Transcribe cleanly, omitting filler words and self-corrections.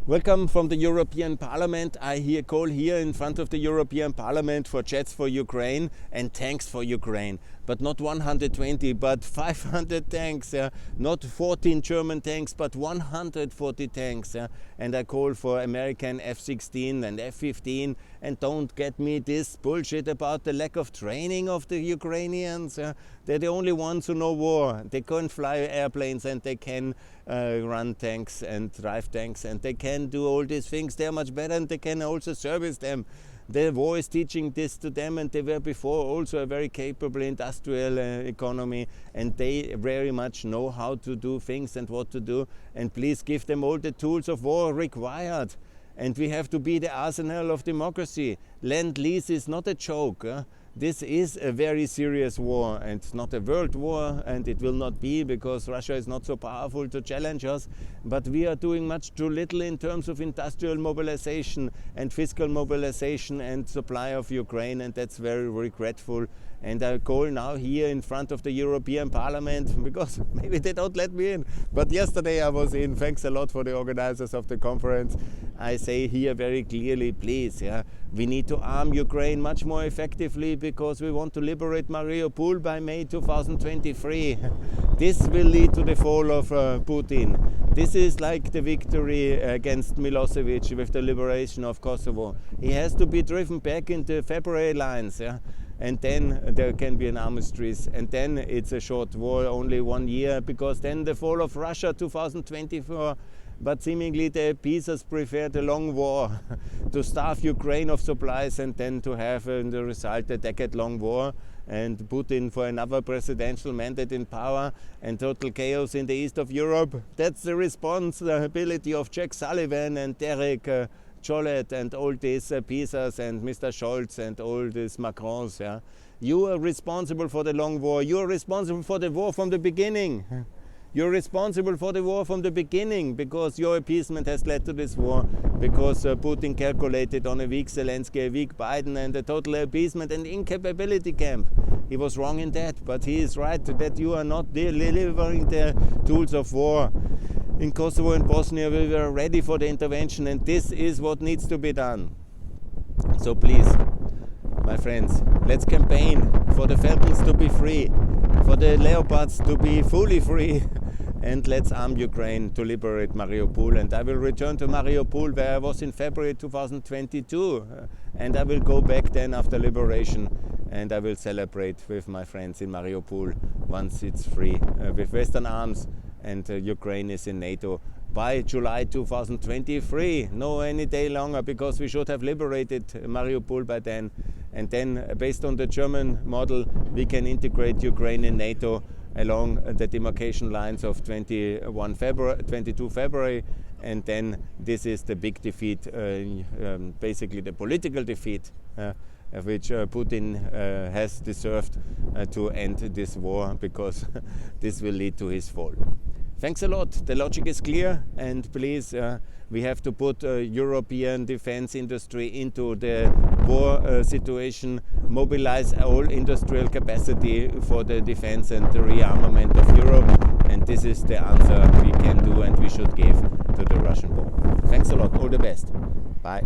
Welcome from the European Parliament. I call here in front of the European Parliament for jets for Ukraine and tanks for Ukraine. But not 120, but 500 tanks. Not 14 German tanks, but 140 tanks. And I call for American F-16 and F-15. And don't get me this bullshit about the lack of training of the Ukrainians. They're the only ones who know war. They can fly airplanes and they can run tanks and drive tanks and they can do all these things. They're much better and they can also service them. The war is teaching this to them, and they were before also a very capable industrial economy, and they very much know how to do things and what to do. And please give them all the tools of war required. And we have to be the arsenal of democracy. Lend-Lease is not a joke. This is a very serious war, and it's not a world war, and it will not be because Russia is not so powerful to challenge us. But we are doing much too little in terms of industrial mobilization and fiscal mobilization and supply of Ukraine, and that's very regretful. And I call now here in front of the European Parliament, because maybe they don't let me in, but yesterday I was in. Thanks a lot for the organizers of the conference. I say here very clearly, please, we need to arm Ukraine much more effectively because we want to liberate Mariupol by May 2023. This will lead to the fall of Putin. This is like the victory against Milosevic with the liberation of Kosovo. He has to be driven back into February lines. And then there can be an armistice, and then it's a short war, only 1 year, because then the fall of Russia 2024. But seemingly the peacers prefer the long war to starve Ukraine of supplies and then to have in the result a decade-long war and Putin for another presidential mandate in power and total chaos in the east of Europe. That's the responsibility of Jack Sullivan and Derek Chollet and all these Pisas and Mr. Scholz and all these Macrons. You are responsible for the long war. You are responsible for the war from the beginning. You're responsible for the war from the beginning because your appeasement has led to this war, because Putin calculated on a weak Zelensky, a weak Biden, and a total appeasement and incapability camp. He was wrong in that, but he is right that you are not delivering the tools of war. In Kosovo and Bosnia we were ready for the intervention, and this is what needs to be done. So please, my friends, let's campaign for the Falcons to be free, for the Leopards to be fully free, and let's arm Ukraine to liberate Mariupol. And I will return to Mariupol where I was in February 2022, and I will go back then after liberation, and I will celebrate with my friends in Mariupol once it's free with Western arms and Ukraine is in NATO by July 2023, no any day longer, because we should have liberated Mariupol by then. And then, based on the German model, we can integrate Ukraine in NATO along the demarcation lines of 22 February. And then this is the big defeat, basically the political defeat, which Putin has deserved to end this war, because this will lead to his fall. Thanks a lot. The logic is clear, and please, we have to put European defense industry into the war situation, mobilize all industrial capacity for the defense and the rearmament of Europe, and this is the answer we can do and we should give to the Russian war. Thanks a lot. All the best. Bye.